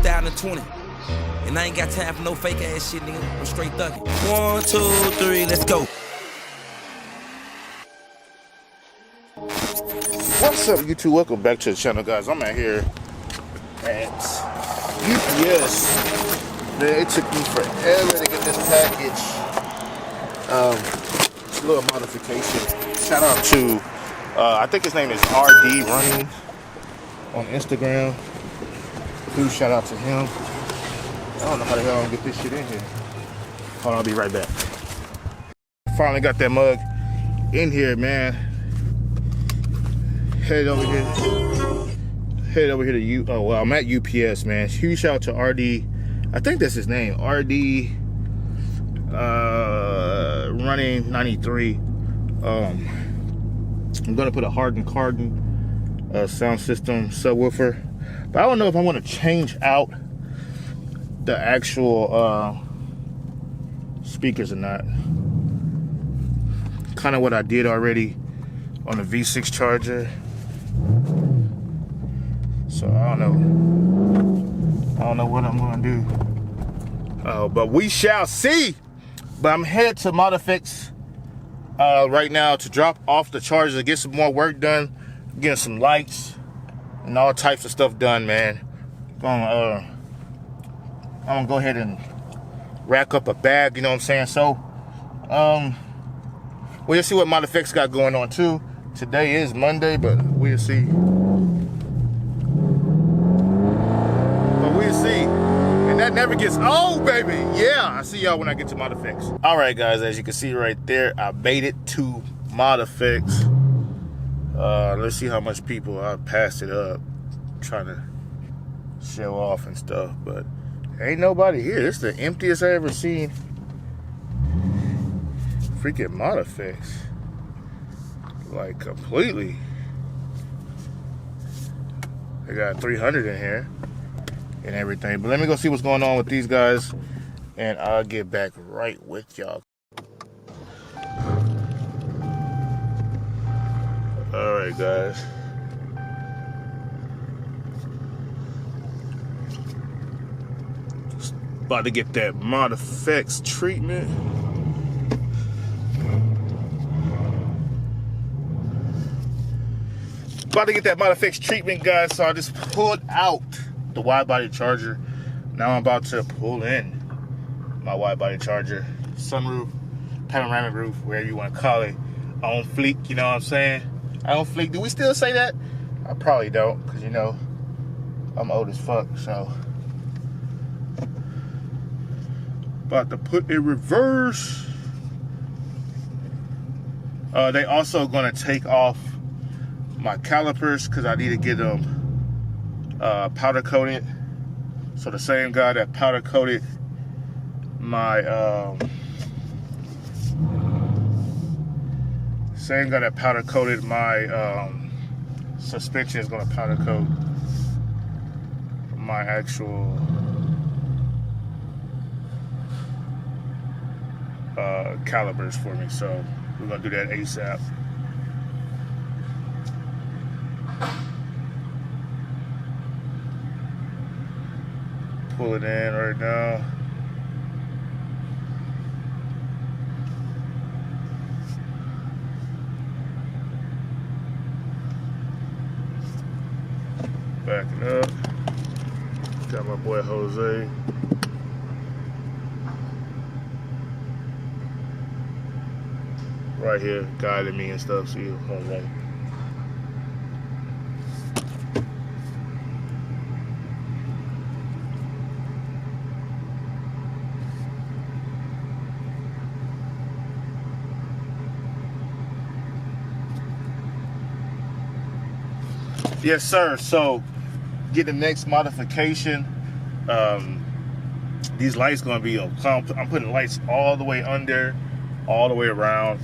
2020. And I ain't got time for no fake ass shit, nigga. I'm straight thugging. 1, 2, 3, let's go. What's up, YouTube? Welcome back to the channel, guys. I'm out here at UPS. Man, it took me forever to get this package. It's a little modification. Shout out to, I think his name is RD Running on Instagram. Huge shout out to him. I don't know how the hell I'm gonna get this shit in here. Hold on, I'll be right back. Finally got that mug in here, man. Head over here to I'm at UPS, man. Huge shout out to RD. I think that's his name, RD Running 93. I'm gonna put a hardened carbon sound system subwoofer, but I don't know if I want to change out the actual speakers or not. Kind of what I did already on the V6 charger. So I don't know what I'm gonna do. But we shall see. But I'm headed to Modfx right now to drop off the charger to get some more work done, getting some lights and all types of stuff done, man. I'm gonna go ahead and rack up a bag, you know what I'm saying? So we'll see what Modfx got going on too. Today is Monday, but we'll see. And that never gets old, baby. Yeah, I see y'all when I get to Modfx. All right, guys, as you can see right there, I made it to Modfx. Let's see how much people I passed it up, trying to show off and stuff, but ain't nobody here. This is the emptiest I ever seen. Freaking Modfx. Like, completely. They got 300 in here and everything. But let me go see what's going on with these guys, and I'll get back right with y'all. All right, guys. Just about to get that Modfx treatment. About to get that Modfx treatment, guys. So I just pulled out the Widebody charger. Now I'm about to pull in my Widebody charger. Sunroof, panoramic roof, wherever you want to call it. On fleek, you know what I'm saying? On fleek. Do we still say that? I probably don't, because you know, I'm old as fuck, so. About to put in reverse. They also gonna take off my calipers because I need to get them powder coated. So the same guy that powder coated my suspension is gonna powder coat my actual calipers for me. So we're gonna do that ASAP. Pull it in right now. Backing up. Got my boy Jose. Right here, guiding me and stuff, so you won't wrong. Yes, sir. So, get the next modification. These lights gonna be. I'm putting lights all the way under, all the way around.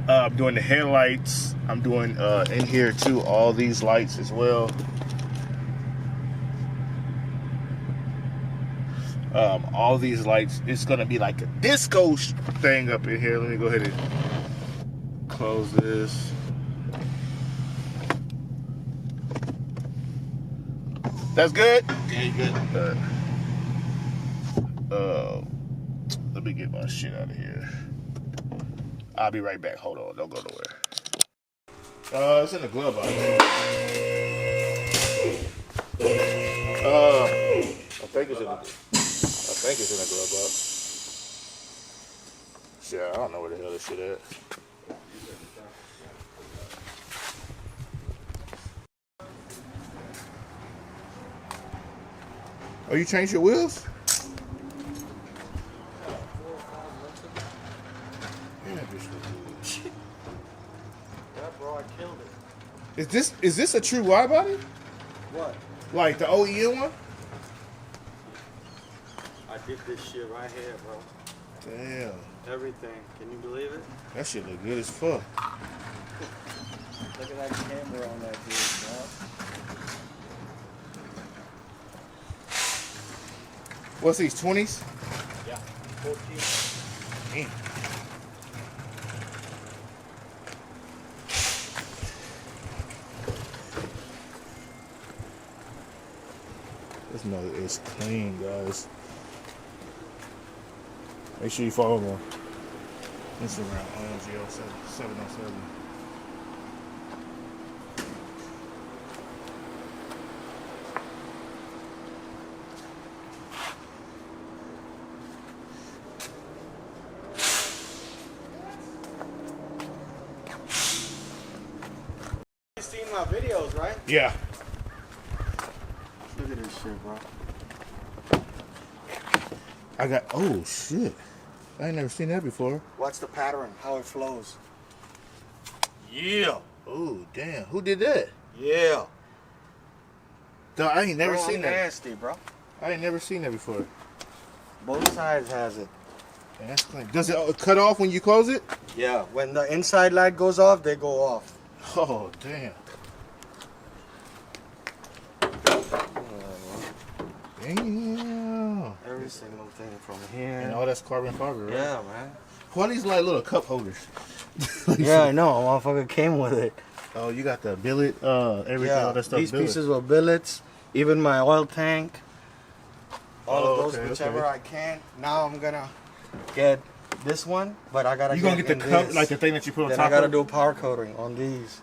I'm doing the headlights. I'm doing in here too. All these lights as well. All these lights. It's gonna be like a disco thing up in here. Let me go ahead and close this. That's good? Yeah, you good. Let me get my shit out of here. I'll be right back. Hold on. Don't go nowhere. It's in the glove box. I think it's in the glove box. Shit, I don't know where the hell this shit at. Oh, you changed your wheels? Yeah, bro, I killed it. Is this a true wide body? What? Like the OEM one? I did this shit right here, bro. Damn. Everything. Can you believe it? That shit look good as fuck. Look at that camera on that dude, bro. What's these, 20s? Yeah, 14. Damn. This mother is clean, guys. Make sure you follow me on Instagram, OMG707. You seen my videos, right? Yeah. Look at this shit, bro. I got, oh shit. I ain't never seen that before. Watch the pattern, how it flows. Yeah. Oh, damn. Who did that? Yeah. Duh, I ain't never Bro, seen I'm that. nasty, bro. I ain't never seen that before. Both sides has it. Man, that's clean. Does it cut off when you close it? Yeah. When the inside light goes off, they go off. Oh, damn. Damn. Every single thing from here. And all that's carbon fiber, right? Yeah, man. What are these like little cup holders? Yeah, I know. Motherfucker came with it. Oh, you got the billet, everything, all that stuff. These billet. pieces were billets, even my oil tank. All of those, okay, whichever okay. I can. Now I'm gonna get this one, but I gotta. You gonna get the cup, like the thing that you put on then top I gotta of? do power coating on these,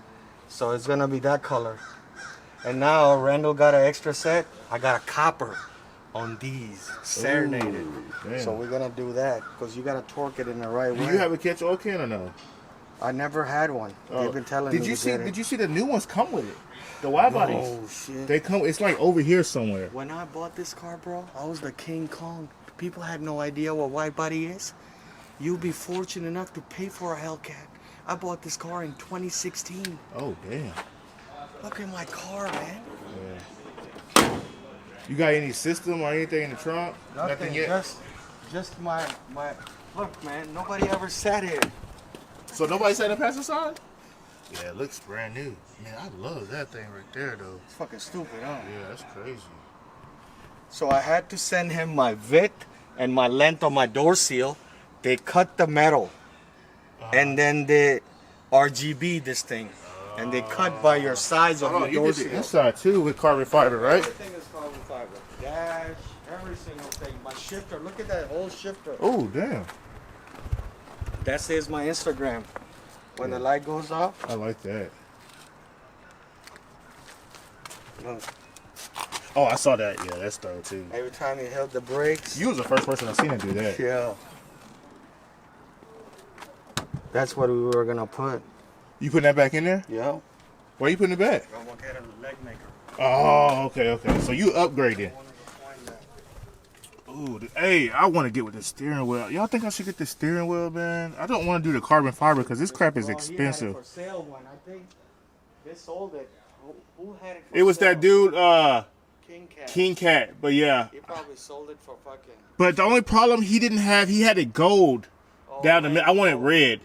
so it's gonna be that color. And now Randall got an extra set. I got a copper on these, serenaded. Ooh, So we're gonna do that because you gotta torque it in the right Do way. you have a catch oil can or no? I never had one. They've been telling me. Did you to see? get it. Did you see the new ones come with it? The wide bodies. Oh shit. They come. It's like over here somewhere. When I bought this car, bro, I was the King Kong. People had no idea what Widebody is. You'll be fortunate enough to pay for a Hellcat. I bought this car in 2016. Oh damn. Look at my car, man. Yeah. You got any system or anything in the trunk? Nothing yet. Just my. Look, man. Nobody ever sat here. So nobody sat in the passenger side? Yeah, it looks brand new. Man, I love that thing right there, though. It's fucking stupid, huh? Yeah, that's crazy. So I had to send him my width and my length on my door seal. They cut the metal, and then they RGB this thing, and they cut by your sides of Oh, your you door did the seal. inside too with carbon fiber, right? Everything is carbon fiber. Dash, every single thing. My shifter, look at that whole shifter. Oh, damn. That says my Instagram. When the light goes off. I like that. Look, Oh, I saw that. Yeah, that's dope too. every time you held the brakes. You was the first person I seen to do that. Yeah. That's what we were gonna put. You putting that back in there? Yeah. Where you putting it back? I'm gonna get a leg maker. Oh, okay, okay. So you upgraded. I wanted to find that. Ooh, hey, I want to get with the steering wheel. Y'all think I should get the steering wheel, man? I don't want to do the carbon fiber because this crap is Well, he had expensive. it for sale one. I think they sold it. Who had it for It was sale? that dude, King Cat. King Cat. But yeah. He probably sold it for fucking. But the only problem he had it gold down the middle. I want it red.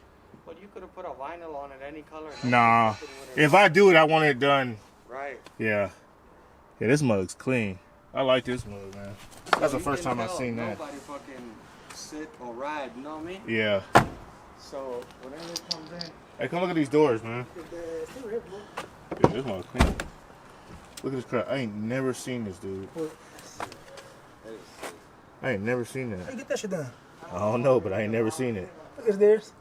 But you could have put a vinyl on it, any color. Nah. Nothing would've- If I do it, I want it done. Right. Yeah. Yeah, this mug's clean. I like this mug, man. That's the You first can time I've tell seen that. Nobody fucking sit or ride, you know what I mean? Yeah. So whatever comes in. Hey, come look at these doors, man. It's still here, bro. Yeah, this mug's clean. Look at this crap. I ain't never seen this, dude. I ain't never seen How that. you get that shit done? I don't know, but I ain't never seen it. Look, it's theirs.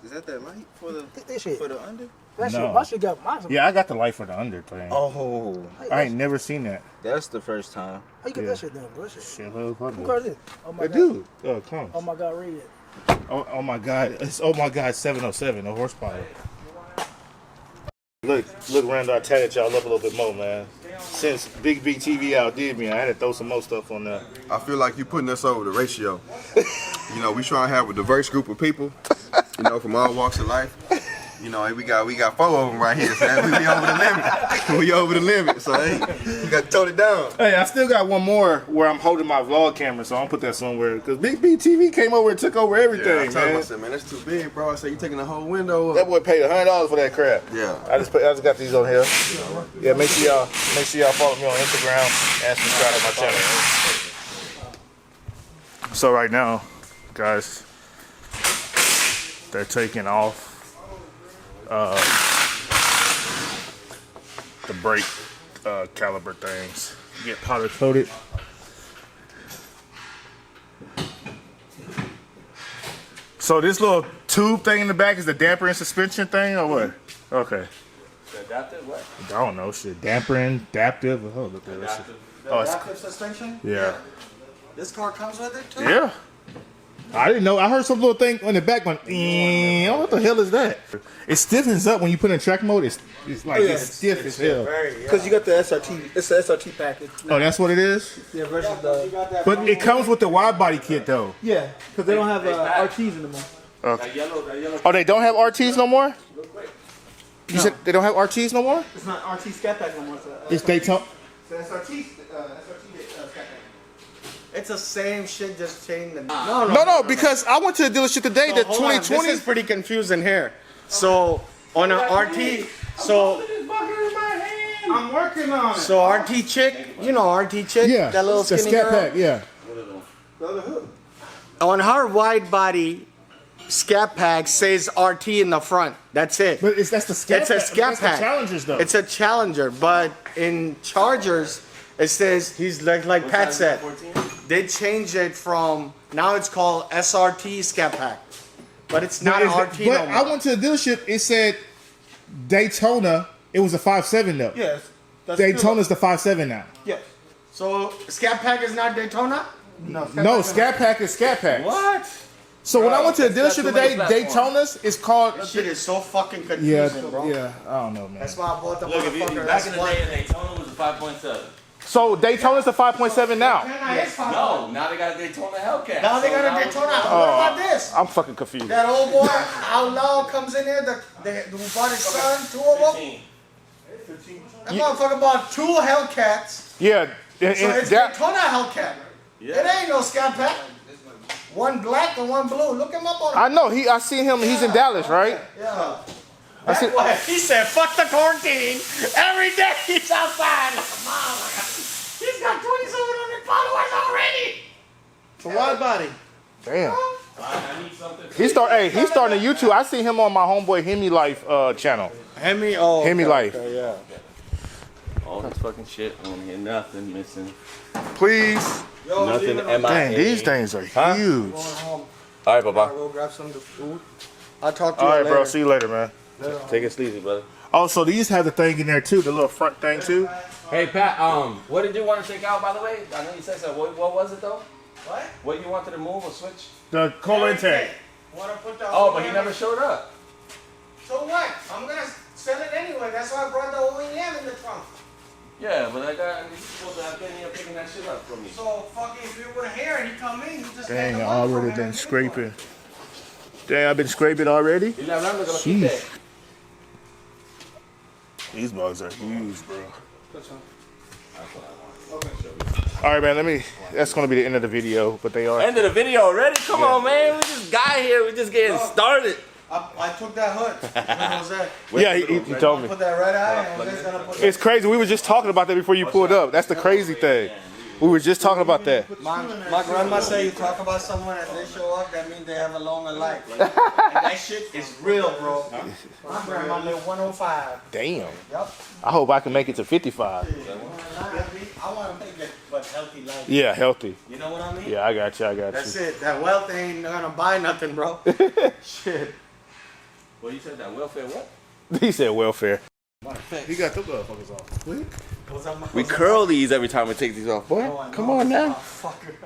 Is that light for the This shit. under? That No. shit. My shit got mine. Yeah, I got the light for the under thing. Oh, I ain't never seen that. that's the first time. How you get Yeah. that shit done, bro? That shit. Shit, what Who car is it? Oh my Hey, god. dude. Come. Oh my god, read it. Oh my God. It's 707, no horsepower. Look, Randall, I tatted y'all up a little bit more, man. Since Big B TV outdid me, I had to throw some more stuff on there. I feel like you putting us over the ratio. You know, we trying to have a diverse group of people, you know, from all walks of life. You know, we got 4 of them right here, so we over the limit. We over the limit, so hey, we got to tone it down. Hey, I still got one more where I'm holding my vlog camera, so I'll put that somewhere. Because Big B TV came over and took over everything, Yeah, I told him, I man. said, man, that's too big, bro. I said, you taking the whole window That up. boy paid $100 for that crap. Yeah. I just got these on here. Yeah, make sure y'all follow me on Instagram and subscribe to my channel. So right now, guys, they're taking off the brake caliber things. Get powder coated. So this little tube thing in the back is the damper and suspension thing, or what? Okay. Adaptive what? I don't know, shit. Dampering, adaptive. Oh, look at this. Oh, it's, Adaptive suspension? yeah. This car comes with it too? Yeah. I didn't know. I heard some little thing on the back going, oh, what the hell is that? It stiffens up when you put it in track mode. It's like, it's stiff as hell. Because you got the SRT. It's the SRT package. Oh, that's what it is? Yeah, versus the. But it comes with the wide body kit, though. Yeah, because they don't have RTs anymore. That yellow. Oh, they don't have RTs no more? You said they don't have RTs no more? It's not RT Scat Pack no more. It's Daytona. It's SRT Scat Pack. It's the same shit, just changing the. No, because I went to the dealership today, the Hold on, 2020. This is pretty confusing here. So on an RT, so I'm working on it. so RT chick, you know RT chick, Yeah, that little the skinny Scat girl. Pack, yeah. On her wide body Scat Pack says RT in the front. That's it. But that's the Scat It's a Pack. Scat That's the Pack. Challengers, though. It's a Challenger, but in Chargers it says he's like Pat said. They changed it from now it's called SRT Scat Pack, but it's not an RT no But I more. went to the dealership. It said Daytona. It was a 5.7 though. Yes. Daytona's the 5.7 now. Yes. So Scat Pack is not Daytona. No, Scat Pack is Scat Pack. What? So when I went to the that's dealership too many today, platforms. Daytona's is called. This shit is so fucking Yeah, confusing, bro. yeah. I don't know, man. That's why I bought the Look, if you, motherfucker. back That's in the why. day, Daytona was a 5.7. So Daytona's the 5.7 now. No, now they got a Daytona Hellcat. Now they So got a now Daytona. it's- What about this? I'm fucking confused. That old boy outlaw comes in here. Who bought his son? 2 of them. 15. That motherfucker bought 2 Hellcats. Yeah, and So it's that, Daytona Hellcat. It ain't no Scat Pack. One black and one blue. Look him up on. I know. I seen him. He's in Dallas, right? Yeah. I see. He said, "Fuck the quarantine." Every day he's outside. He's got 2,700 followers already. It's a wide body. Damn. I need something. He's starting a YouTube. I see him on my homeboy Hemi Life channel. Hemi, oh. Hemi Life. yeah. All this fucking shit on here, nothing missing. Please. Nothing MIA. Dang, these things are huge. Home. All right, bye-bye. Go grab some of the food. I'll talk to All you right, later. bro. See you later, man. Take it sleazy, brother. Oh, so these have the thing in there too, the little front thing too. Hey, Pat, what did you want to take out, by the way? I know you said so. What was it, though? What? What you wanted to move or switch? The cola intake. Wanna put the Oh, but he never showed up. So what? I'm gonna sell it anyway. That's why I brought the OEM in the trunk. Yeah, but he's supposed to have been here picking that shit up from me. So fucking if you were here and he come in, you just Dang, take I the money already from him been and leave scraping. Dang, I've been scraping already. Y la hablando que lo quite. Jeez. These bugs are huge, bro. All right, man. That's gonna be the end of the video, but they are. End of the video already? Come on, man. We just got here. We just getting started. I took that hood. When was that? Yeah, he told me. Put that red eye and Jose's gonna put It's crazy. We were just talking about that before you pulled up. That's the crazy thing. We were just talking about that. My grandma say you talk about someone and they show up, that means they have a longer life. And that shit is real, bro. My grandma lived 105. Damn. Yep. I hope I can make it to 55. I want to make it, but healthy life. Yeah, healthy. You know what I mean? Yeah, I got you. That's it. That wealth ain't gonna buy nothing, bro. Shit. Well, you said that welfare what? He said welfare. He got them motherfuckers off. We curl these every time we take these off, boy. Come on now.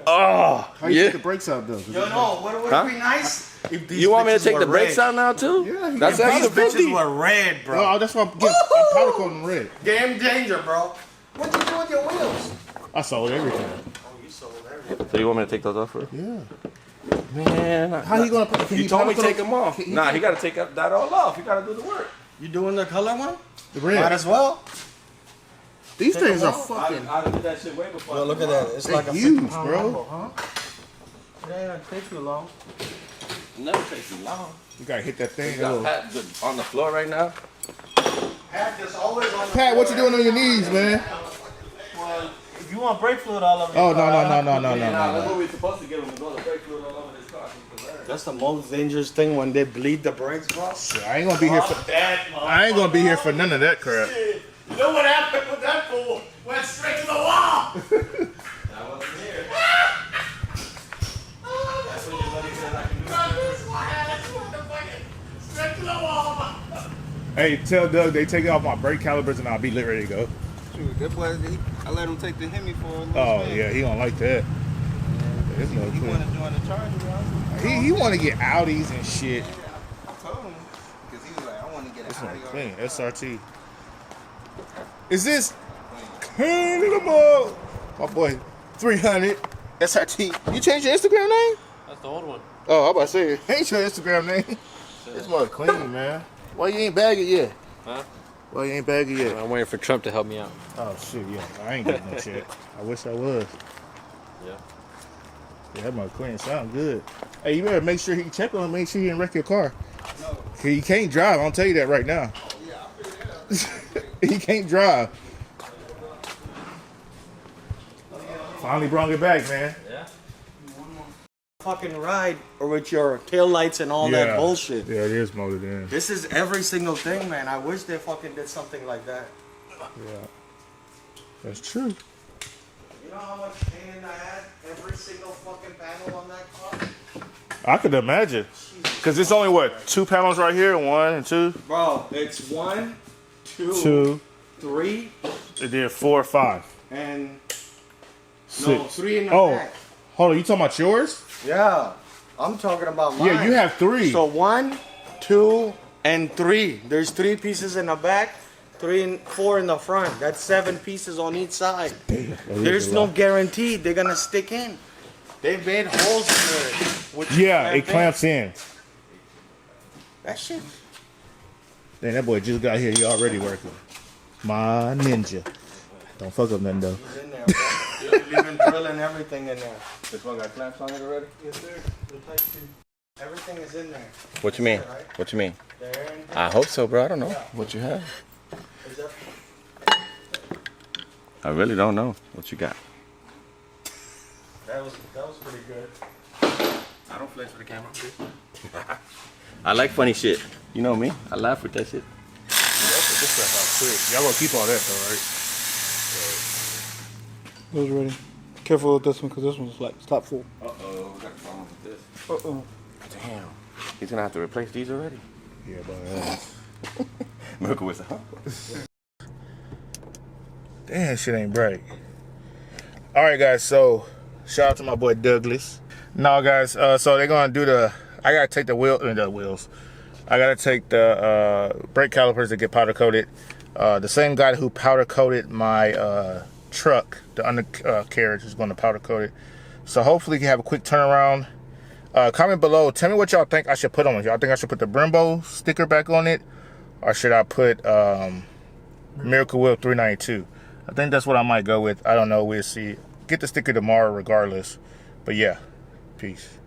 Oh, How you take the brakes out though? Yo, no, what would be nice if these You want me to bitches take were the brakes red. out now too? Yeah, That's These extra bitches 50. were red, bro. Oh, that's why I'm powder coating red. Game changer, bro. What you do with your wheels? I sold everything. Oh, you sold everything. So you want me to take those off first? Yeah. Man, How you gonna put? you told me to take them off. Nah, he got to take that all off. He got to do the work. You doing the color one? The Might red. as well. These things are them off. fucking I did that shit way before. Yo, look at that. It's like a huge, 50-pound bro. Humble, huh? It ain't gonna take too long. Never takes too long. You gotta hit that thing. You got Pat on the floor right now. Pat just always on the Pat, what you doing on your knees, man? Well, if you want brake fluid all over Oh your car, no. That's what we're supposed to get when we go to brake fluid all over this car. That's the most dangerous thing when they bleed the brakes, bro. I ain't gonna be here for. I ain't gonna be here for none of that crap. You know what happened with that fool? Went straight to the wall. I wasn't here. That's what your buddy said I can do. Straight to the wall. Hey, tell Doug they take off my brake calipers and I'll be ready to go. Shoot, that boy, I let him take the Hemi for a little Oh spin. yeah, he don't like that. There's no He clue. wanted to join the Charger, bro. He want to get Audis and shit. I told him, because he was like, I want to get This an one Audi. clean. SRT. Is this clean in the mall? My boy, 300 SRT. You changed your Instagram name? That's the old one. Oh, I'm about to say, ain't your Instagram name. This mother clean, man. Why you ain't bag it yet? Huh? Why you ain't bag it yet? I'm waiting for Trump to help me out. Oh shit, yeah. I ain't getting no shit. I wish I was. Yeah. Yeah, that mother clean. Sound good. Hey, you better make sure he check on him, make sure he didn't wreck your car. No. He can't drive, I'll tell you that right now. Yeah, I figured that out. He can't drive. Finally brought it back, man. Yeah. Fucking ride or with your tail lights and all that bullshit. Yeah, it is molded in. This is every single thing, man. I wish they fucking did something like that. Yeah. That's true. You know how much pain I had every single fucking panel on that car? I could imagine. Because it's only, what, 2 panels right here? 1 and 2? Bro, it's 1, 2, 2. 3, It did 4 or 5. and 6. no, 3 in the Oh, back. hold on. You talking about yours? Yeah, I'm talking about mine. Yeah, you have 3. So 1, 2, and 3. There's 3 pieces in the back, 3 and 4 in the front. That's 7 pieces on each side. There's no guarantee they're gonna stick in. They made holes in there. which Yeah, clamp it clamps in. That shit. Damn, that boy just got here. He already working. My ninja. Don't fuck up nothing, though. It's in there, bro. Even drilling everything in there. This one got clamps on it already? Yes, sir. The type 2. Everything is in there. What you mean? Right? What you mean? There and I hope so, bro. I don't know what you have. is that I really don't know what you got. That was pretty good. I don't flex with the camera. I like funny shit. You know me. I laugh with that shit. Y'all gonna keep all that, though, right? Those ready. Careful with this one, because this one's like stop full. Uh-oh, we got a problem with this. Uh-oh. Damn. He's gonna have to replace these already. Yeah, but Miracle was huh? damn, shit ain't bright. All right, guys. So, shout out to my boy Douglas. No, guys. So they're gonna do the. I gotta take the wheels. I gotta take the brake calipers to get powder coated. The same guy who powder coated my truck, the undercarriage, is going to powder coat it. So hopefully you can have a quick turnaround. Comment below. Tell me what y'all think I should put on it. Y'all think I should put the Brembo sticker back on it, or should I put Miracle Whip 392? I think that's what I might go with. I don't know. We'll see. Get the sticker tomorrow regardless. But yeah, peace.